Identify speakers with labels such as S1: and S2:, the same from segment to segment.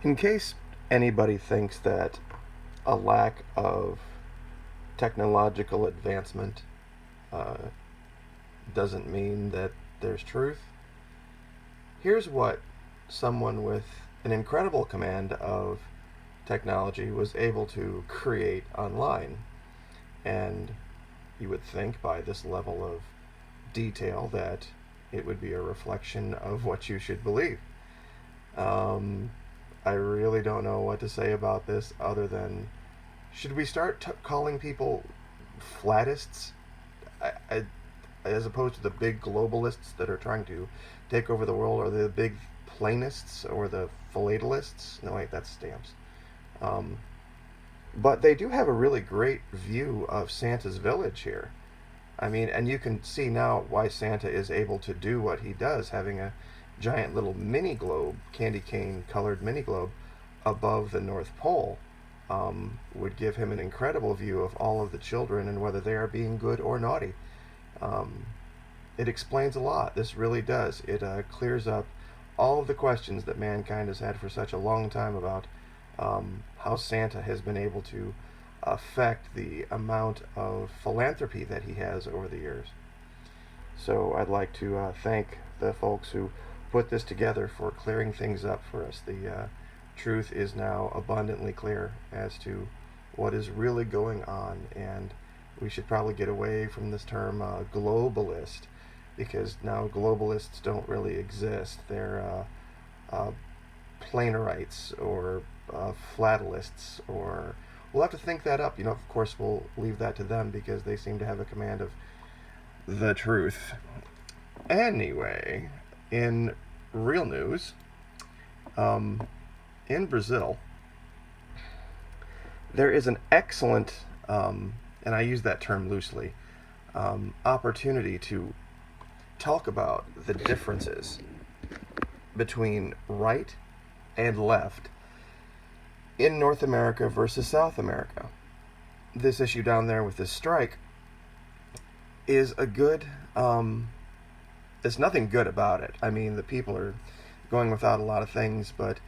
S1: In case anybody thinks that a lack of technological advancement uh, doesn't mean that there's truth, here's what someone with an incredible command of technology was able to create online. And you would think by this level of detail that it would be a reflection of what you should believe. Um, I really don't know what to say about this other than should we start calling people flatists? I, as opposed to the big globalists that are trying to take over the world, or the big planists or the philatelists? No, wait, that's stamps. Um, but they do have a really great view of Santa's village here. I mean, and you can see now why Santa is able to do what he does, having a giant little mini globe, candy cane colored mini globe, above the North Pole. Would give him an incredible view of all of the children and whether they are being good or naughty. Um, it explains a lot. This really does. It clears up all of the questions that mankind has had for such a long time about how Santa has been able to affect the amount of philanthropy that he has over the years. So I'd like to thank the folks who put this together for clearing things up for us. The truth is now abundantly clear as to what is really going on, and we should probably get away from this term globalist, because now globalists don't really exist. They're planarites or flatalists, or we'll have to think that up. Of course, we'll leave that to them because they seem to have a command of the truth. Anyway, in real news, um, in Brazil, there is an excellent, and I use that term loosely, opportunity to talk about the differences between right and left in North America versus South America. This issue down there with this strike is a good, there's nothing good about it. I mean, the people are going without a lot of things, but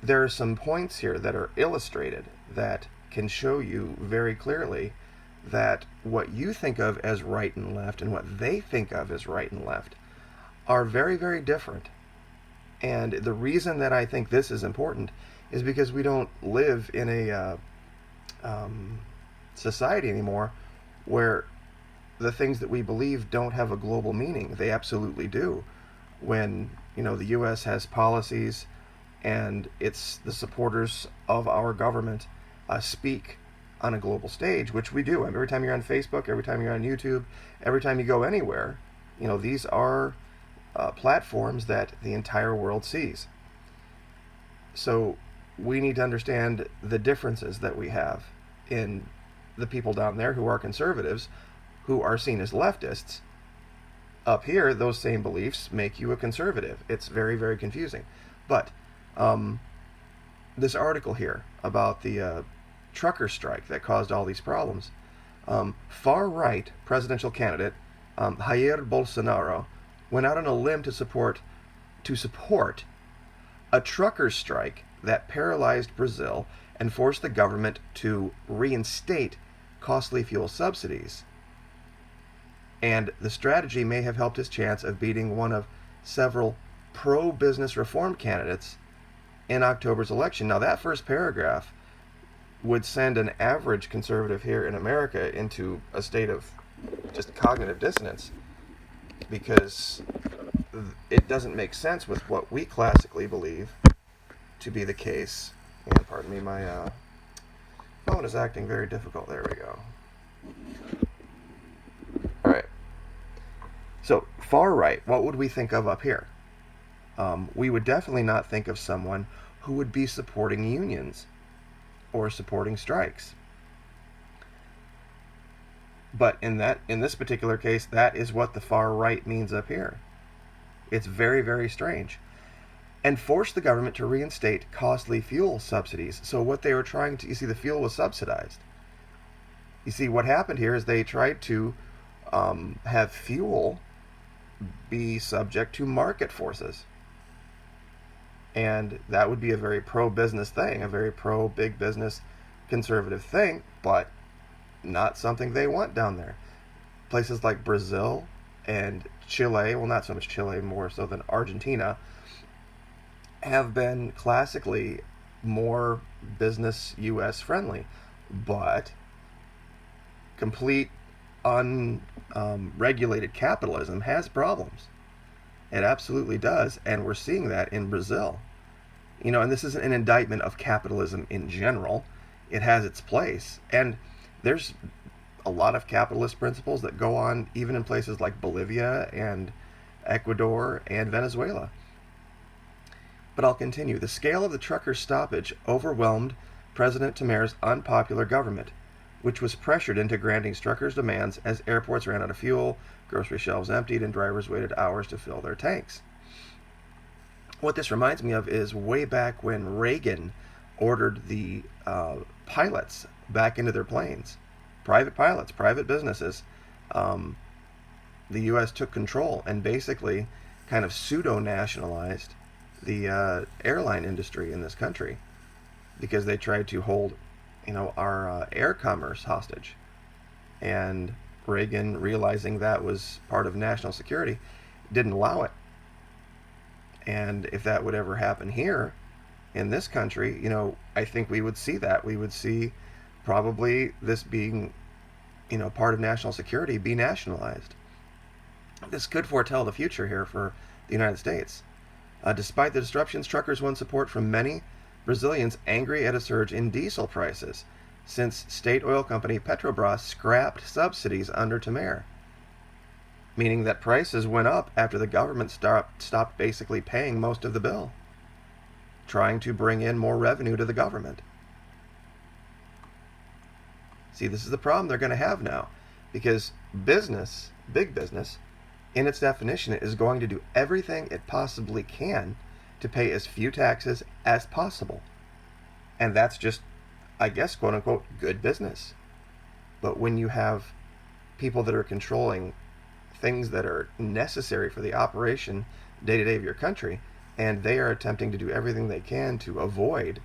S1: there are some points here that are illustrated that can show you very clearly that what you think of as right and left and what they think of as right and left are very, very different. And the reason that I think this is important is because we don't live in a society anymore where the things that we believe don't have a global meaning. They absolutely do. When, the U.S. has policies and it's the supporters of our government speak on a global stage, which we do. Every time you're on Facebook, every time you're on YouTube, every time you go anywhere, these are platforms that the entire world sees. So we need to understand the differences that we have in the people down there who are conservatives, who are seen as leftists. Up here, those same beliefs make you a conservative. It's very, very confusing. But this article here about the trucker strike that caused all these problems, far-right presidential candidate Jair Bolsonaro went out on a limb to support a truckers' strike that paralyzed Brazil and forced the government to reinstate costly fuel subsidies. And the strategy may have helped his chance of beating one of several pro-business reform candidates in October's election. Now, that first paragraph would send an average conservative here in America into a state of just cognitive dissonance, because it doesn't make sense with what we classically believe to be the case. And pardon me, my phone is acting very difficult. There we go. All right. So, far right, what would we think of up here? We would definitely not think of someone who would be supporting unions or supporting strikes. But in this particular case, that is what the far right means up here. It's very, very strange. And force the government to reinstate costly fuel subsidies. So what they were trying to, the fuel was subsidized. You see, what happened here is they tried to have fuel be subject to market forces. And that would be a very pro-business thing, a very pro-big business conservative thing, but not something they want down there. Places like Brazil and Chile, well, not so much Chile, more so than Argentina, have been classically more business U.S. friendly, but complete unregulated capitalism has problems. It absolutely does, and we're seeing that in Brazil. And this isn't an indictment of capitalism in general. It has its place, and there's a lot of capitalist principles that go on even in places like Bolivia and Ecuador and Venezuela. But I'll continue. The scale of the truckers' stoppage overwhelmed President Temer's unpopular government, which was pressured into granting truckers' demands as airports ran out of fuel, grocery shelves emptied, and drivers waited hours to fill their tanks. What this reminds me of is way back when Reagan ordered the pilots back into their planes. Private pilots, private businesses. The U.S. took control and basically kind of pseudo-nationalized the airline industry in this country because they tried to hold, our air commerce hostage. And Reagan, realizing that was part of national security, didn't allow it. And if that would ever happen here in this country, I think we would see that. We would see probably this being, part of national security be nationalized. This could foretell the future here for the United States. Despite the disruptions, truckers won support from many Brazilians angry at a surge in diesel prices, since state oil company Petrobras scrapped subsidies under Temer, meaning that prices went up after the government stopped basically paying most of the bill, trying to bring in more revenue to the government. See, this is the problem they're going to have now, because business, big business, in its definition, is going to do everything it possibly can to pay as few taxes as possible. And that's just, I guess, quote unquote, good business. But when you have people that are controlling things that are necessary for the operation day to day of your country, and they are attempting to do everything they can to avoid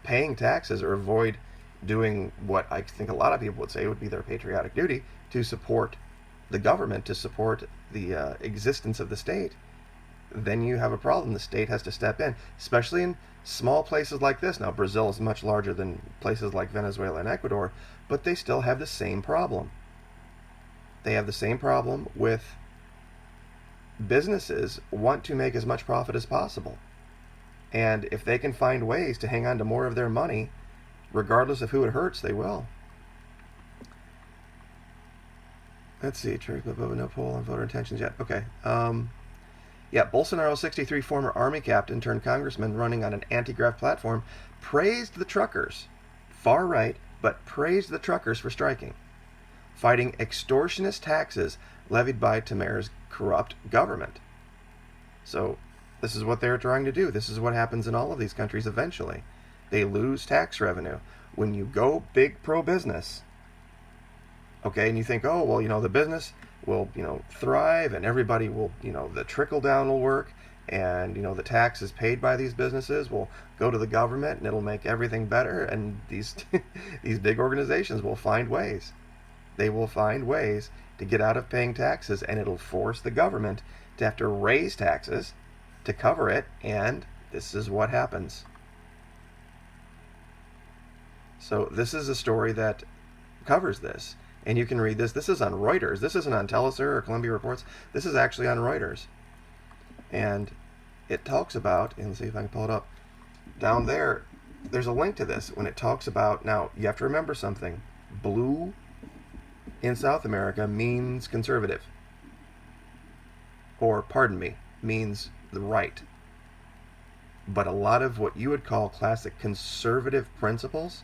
S1: paying taxes or avoid doing what I think a lot of people would say would be their patriotic duty, to support the government, to support the existence of the state, then you have a problem. The state has to step in, especially in small places like this. Now, Brazil is much larger than places like Venezuela and Ecuador, but they still have the same problem. They have the same problem with businesses want to make as much profit as possible. And if they can find ways to hang on to more of their money, regardless of who it hurts, they will. Let's see, no poll on voter intentions yet. Okay. Bolton Arnold, 63, former Army captain turned congressman running on an anti-graft platform, praised the truckers, far right, but praised the truckers for striking, fighting extortionist taxes levied by Temer's corrupt government. So this is what they're trying to do. This is what happens in all of these countries eventually. They lose tax revenue. When you go big pro-business, okay, and you think, oh, well, the business will, thrive, and everybody will, the trickle-down will work, and, the taxes paid by these businesses will go to the government, and it'll make everything better, and these these big organizations will find ways. They will find ways to get out of paying taxes, and it'll force the government to have to raise taxes to cover it, and this is what happens. So this is a story that covers this, and you can read this. This is on Reuters. This isn't on Telesur or Columbia Reports. This is actually on Reuters. And it talks about, and let's see if I can pull it up, down there, there's a link to this when it talks about, now, you have to remember something. Blue in South America means conservative. Or, pardon me, means the right. But a lot of what you would call classic conservative principles,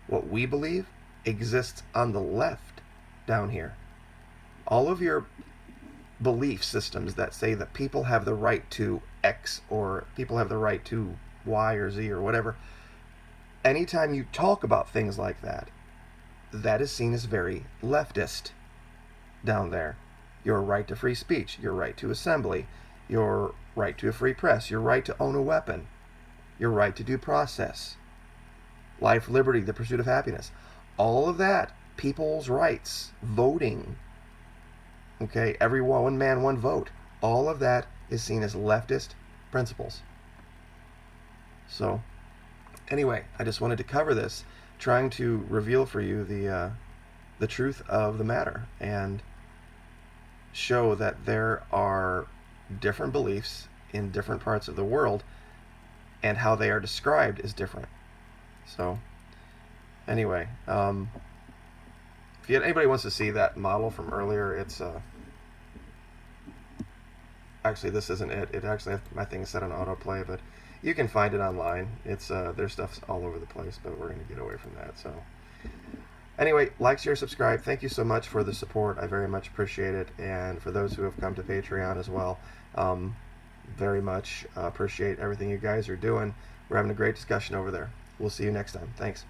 S1: what we believe, exists on the left down here. All of your belief systems that say that people have the right to X or people have the right to Y or Z or whatever, anytime you talk about things like that, that is seen as very leftist down there. Your right to free speech, your right to assembly, your right to a free press, your right to own a weapon, your right to due process, life, liberty, the pursuit of happiness. All of that, people's rights, voting, okay, every one man, one vote, all of that is seen as leftist principles. So, anyway, I just wanted to cover this, trying to reveal for you the truth of the matter and show that there are different beliefs in different parts of the world, and how they are described is different. So, anyway, if anybody wants to see that model from earlier, it's actually, this isn't it. It actually has, my thing is set on autoplay, but you can find it online. It's their stuff's all over the place, but we're going to get away from that. So, anyway, like, share, subscribe. Thank you so much for the support. I very much appreciate it. And for those who have come to Patreon as well, very much appreciate everything you guys are doing. We're having a great discussion over there. We'll see you next time. Thanks.